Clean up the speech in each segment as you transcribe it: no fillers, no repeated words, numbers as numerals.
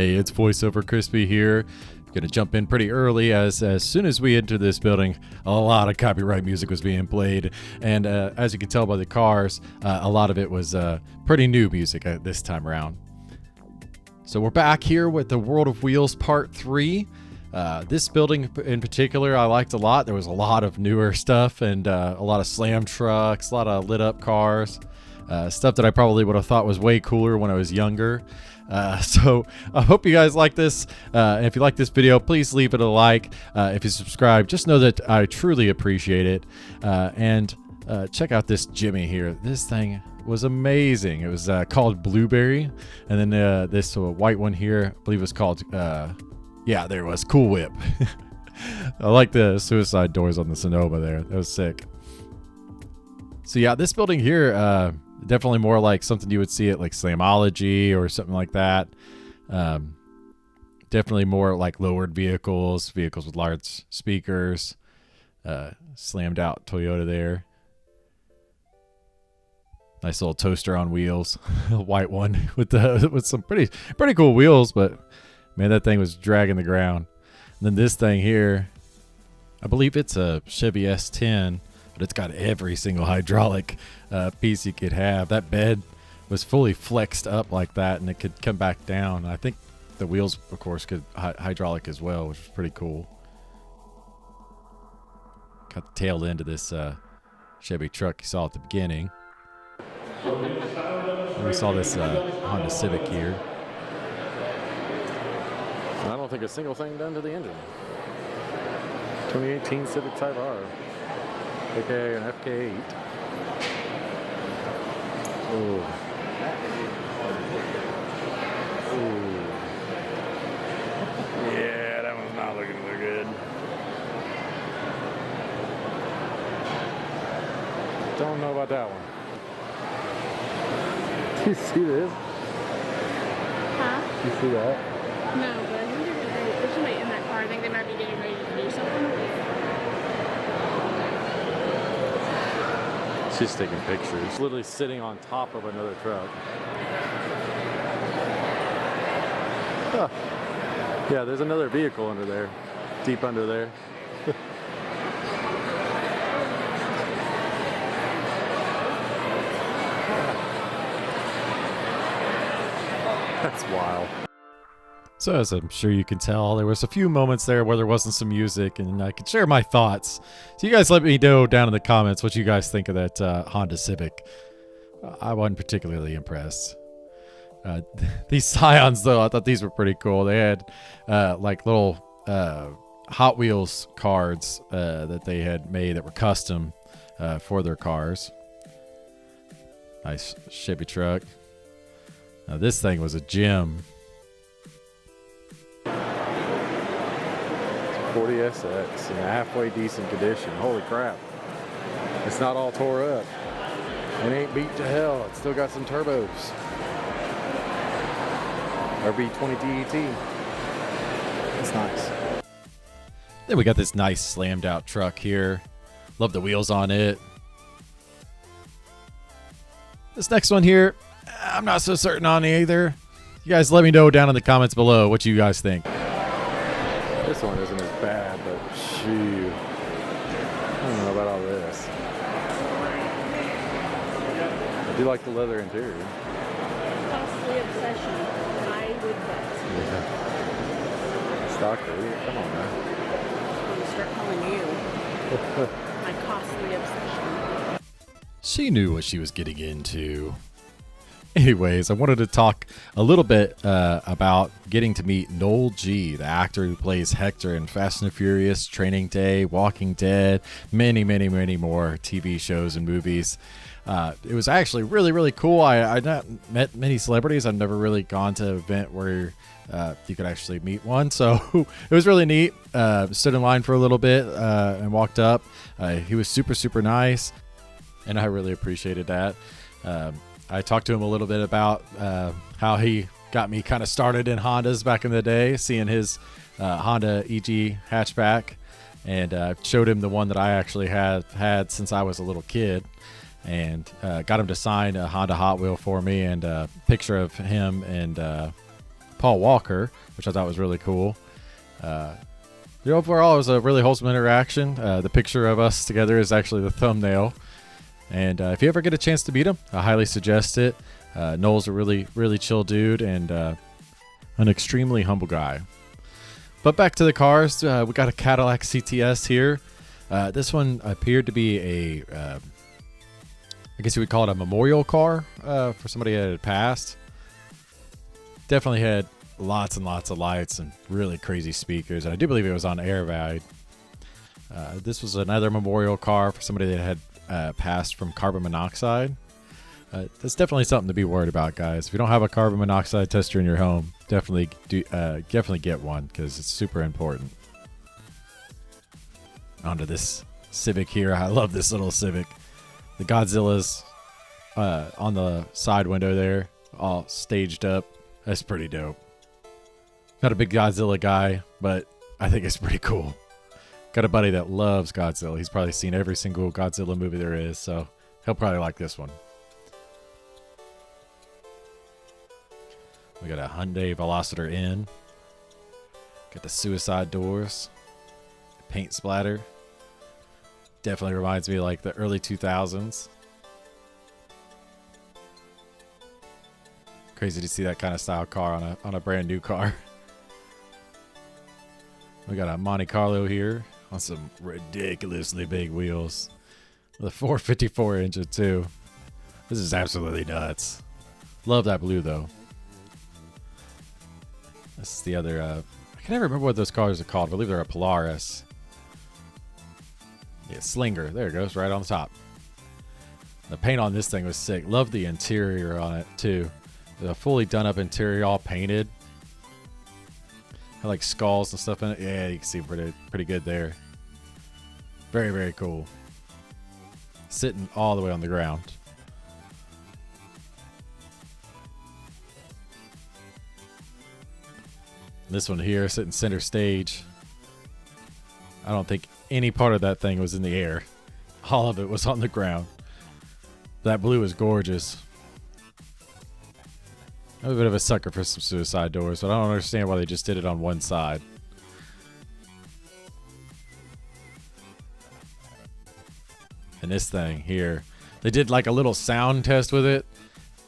Hey, it's VoiceOver Crispy here. Gonna jump in pretty early as soon as we enter this building, a lot of copyright music was being played, and as you can tell by the cars, a lot of it was pretty new music this time around. So we're back here with the World of Wheels Part 3. This building in particular I liked a lot. There was a lot of newer stuff and a lot of slam trucks, a lot of lit up cars, stuff that I probably would have thought was way cooler when I was younger. So I hope you guys like this. And if you like this video, please leave it a like. If you subscribe, just know that I truly appreciate it. And check out this Jimmy here. This thing was amazing. It was called Blueberry. And then this white one here, I believe was called, yeah, there it was, Cool Whip. I like the suicide doors on the Sonoma there. That was sick. So yeah, this building here, definitely more like something you would see at like Slamology or something like that. Definitely more like lowered vehicles with large speakers. Slammed out Toyota there. Nice little toaster on wheels, a white one with some pretty cool wheels, but man, that thing was dragging the ground. And then this thing here, I believe it's a Chevy S10. But it's got every single hydraulic piece you could have. That bed was fully flexed up like that, and it could come back down. I think the wheels, of course, could hydraulic as well, which was pretty cool. Got the tail end of this Chevy truck you saw at the beginning. And we saw this Honda Civic here. I don't think a single thing done to the engine. 2018 Civic Type R. Okay, an FK8. Ooh. Ooh. Yeah, that one's not looking so good. Don't know about that one. Do you see this? Huh? You see that? No, but I think there's somebody in that car. I think they might be getting ready to do something. She's taking pictures. Literally sitting on top of another truck. Huh. Yeah, there's another vehicle under there. Deep under there. That's wild. So as I'm sure you can tell, there was a few moments there where there wasn't some music, and I could share my thoughts. So you guys let me know down in the comments what you guys think of that Honda Civic. I wasn't particularly impressed. These Scions, though, I thought these were pretty cool. They had like little Hot Wheels cards that they had made that were custom for their cars. Nice Chevy truck. Now this thing was a gem. 40SX in halfway decent condition. Holy crap. It's not all tore up. It ain't beat to hell. It's still got some turbos. RB20 DET. It's nice. Then we got this nice slammed out truck here. Love the wheels on it. This next one here, I'm not so certain on either. You guys let me know down in the comments below what you guys think. This one isn't as bad, but shoot. I don't know about all this. I do like the leather interior. Costly obsession. I would bet. Yeah. Stocker, come on now. I'm going to start calling you my costly obsession. She knew what she was getting into. Anyways, I wanted to talk a little bit about getting to meet Noel G, the actor who plays Hector in Fast and the Furious, Training Day, Walking Dead, many more TV shows and movies. It was actually really cool. I've not met many celebrities. I've never really gone to an event where you could actually meet one. So it was really neat. Stood in line for a little bit and walked up. He was super nice, and I really appreciated that. I talked to him a little bit about how he got me kind of started in Hondas back in the day, seeing his Honda EG hatchback, and showed him the one that I actually had since I was a little kid, and got him to sign a Honda Hot Wheel for me, and a picture of him and Paul Walker, which I thought was really cool. The overall, it was a really wholesome interaction. The picture of us together is actually the thumbnail. And if you ever get a chance to meet him, I highly suggest it. Noel's a really, really chill dude and an extremely humble guy. But back to the cars, we got a Cadillac CTS here. This one appeared to be I guess you would call it a memorial car for somebody that had passed. Definitely had lots and lots of lights and really crazy speakers. And I do believe it was on air valve. This was another memorial car for somebody that had passed from carbon monoxide. That's definitely something to be worried about, guys. If you don't have a carbon monoxide tester in your home, definitely get one because it's super important. Onto this Civic here. I love this little Civic. The Godzilla's on the side window there, all staged up. That's pretty dope. Not a big Godzilla guy, but I think it's pretty cool. Got a buddy that loves Godzilla. He's probably seen every single Godzilla movie there is, so he'll probably like this one. We got a Hyundai Veloster N. Got the suicide doors. Paint splatter. Definitely reminds me of like the early 2000s. Crazy to see that kind of style car on a brand new car. We got a Monte Carlo here on some ridiculously big wheels. With a 454 engine too. This is absolutely nuts. Love that blue though. This is the other, I can never remember what those cars are called. I believe they're a Polaris. Yeah, Slinger. There it goes, right on the top. The paint on this thing was sick. Love the interior on it too. The fully done up interior, all painted. Had like skulls and stuff in it. Yeah, you can see pretty good there. Very, very cool. Sitting all the way on the ground. This one here, sitting center stage. I don't think any part of that thing was in the air. All of it was on the ground. That blue is gorgeous. I'm a bit of a sucker for some suicide doors, but I don't understand why they just did it on one side. And this thing here, they did like a little sound test with it.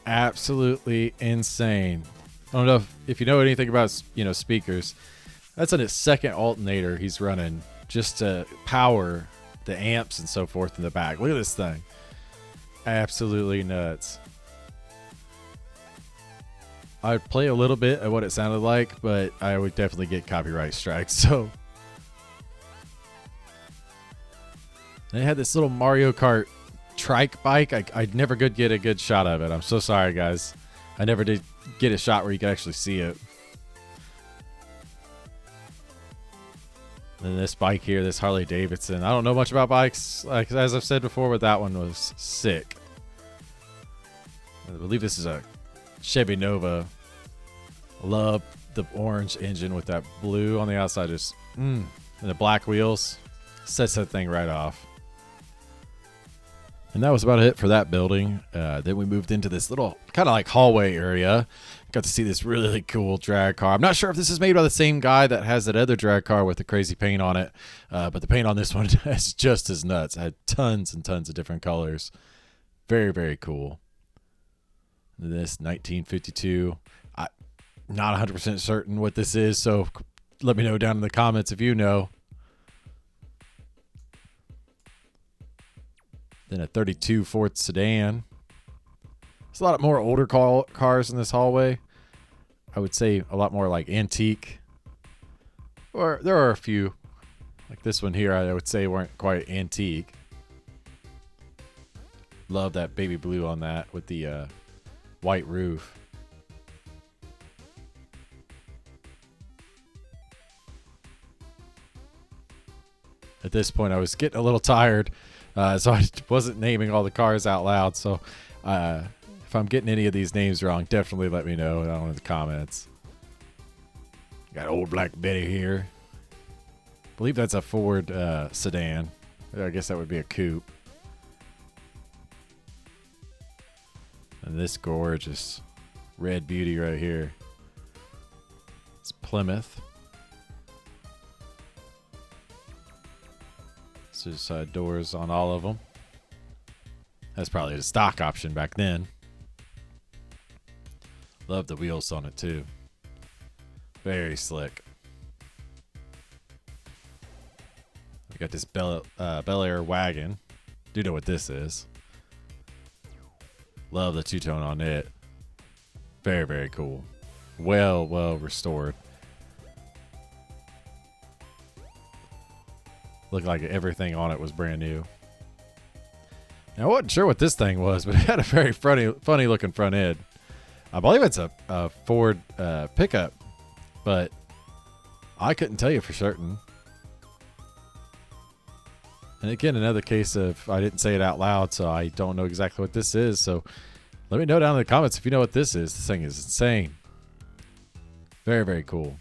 Absolutely insane. I don't know if you know anything about, speakers. That's on his second alternator he's running just to power the amps and so forth in the back. Look at this thing. Absolutely nuts. I'd play a little bit of what it sounded like, but I would definitely get copyright strikes. So they had this little Mario Kart trike bike. I'd never could get a good shot of it. I'm so sorry, guys. I never did get a shot where you could actually see it. And this bike here, this Harley Davidson. I don't know much about bikes, as I've said before, but that one was sick. I believe this is a Chevy Nova. Love the orange engine with that blue on the outside. Just and the black wheels sets that thing right off. And that was about it for that building. Then we moved into this little kind of like hallway area. Got to see this really cool drag car. I'm not sure if this is made by the same guy that has that other drag car with the crazy paint on it. But the paint on this one is just as nuts. It had tons and tons of different colors. Very, very cool. This 1952. I'm not 100% certain what this is, so let me know down in the comments if you know. Then a 32 Ford sedan. There's a lot more older cars in this hallway. I would say a lot more like antique. Or there are a few, like this one here, I would say weren't quite antique. Love that baby blue on that with the white roof. At this point, I was getting a little tired, so I wasn't naming all the cars out loud. So if I'm getting any of these names wrong, definitely let me know down in the comments. Got old Black Betty here. I believe that's a Ford sedan. I guess that would be a coupe. And this gorgeous red beauty right here. Plymouth. Suicide doors on all of them. That's probably the stock option back then. Love the wheels on it too. Very slick. We got this Bel Air wagon. Do know what this is. Love the two-tone on it. Very, very cool. Well restored. Looked like everything on it was brand new. Now, I wasn't sure what this thing was, but it had a very funny looking front end. I believe it's a Ford pickup, but I couldn't tell you for certain. And again, another case of I didn't say it out loud, so I don't know exactly what this is. So let me know down in the comments if you know what this is. This thing is insane. Very, very cool.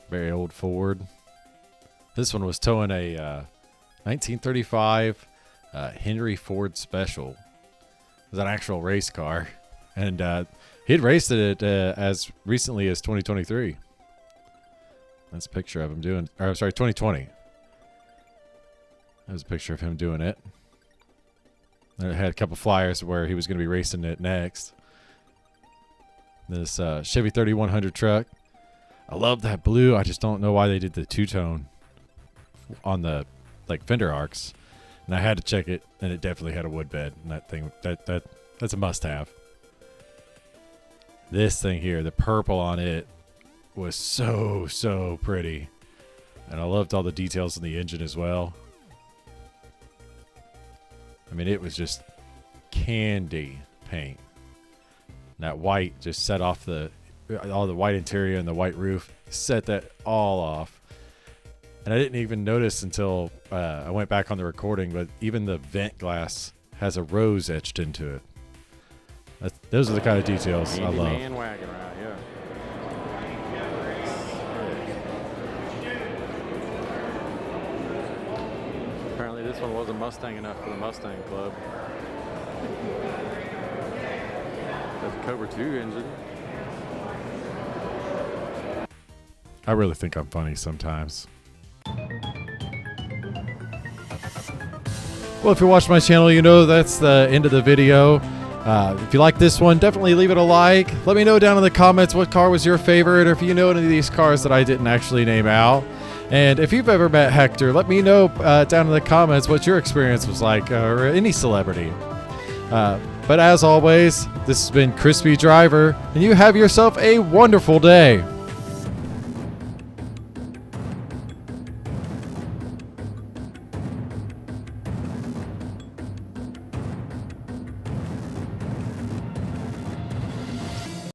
Very old Ford. This one was towing a 1935 Henry Ford Special. It was an actual race car. And he'd raced it as recently as 2023. That's a picture of him doing, or I'm sorry, 2020. That was a picture of him doing it. And it had a couple flyers where he was going to be racing it next. This Chevy 3100 truck. I love that blue. I just don't know why they did the two-tone on the fender arcs. And I had to check it, and it definitely had a wood bed. And that thing, that's a must-have. This thing here, the purple on it, was so pretty. And I loved all the details in the engine as well. I mean, it was just candy paint. And that white just set off all the white interior and the white roof, set that all off. And I didn't even notice until I went back on the recording, but even the vent glass has a rose etched into it. Those are the kind of details I love. Man wagon ride, yeah. Apparently this one wasn't Mustang enough for the Mustang Club. That's a Cobra 2 engine. I really think I'm funny sometimes. Well, if you watch my channel, you know that's the end of the video. If you like this one, definitely leave it a like. Let me know down in the comments what car was your favorite, or if you know any of these cars that I didn't actually name out. And if you've ever met Hector, let me know down in the comments what your experience was like, or any celebrity. But as always, this has been Crispy Driver, and you have yourself a wonderful day.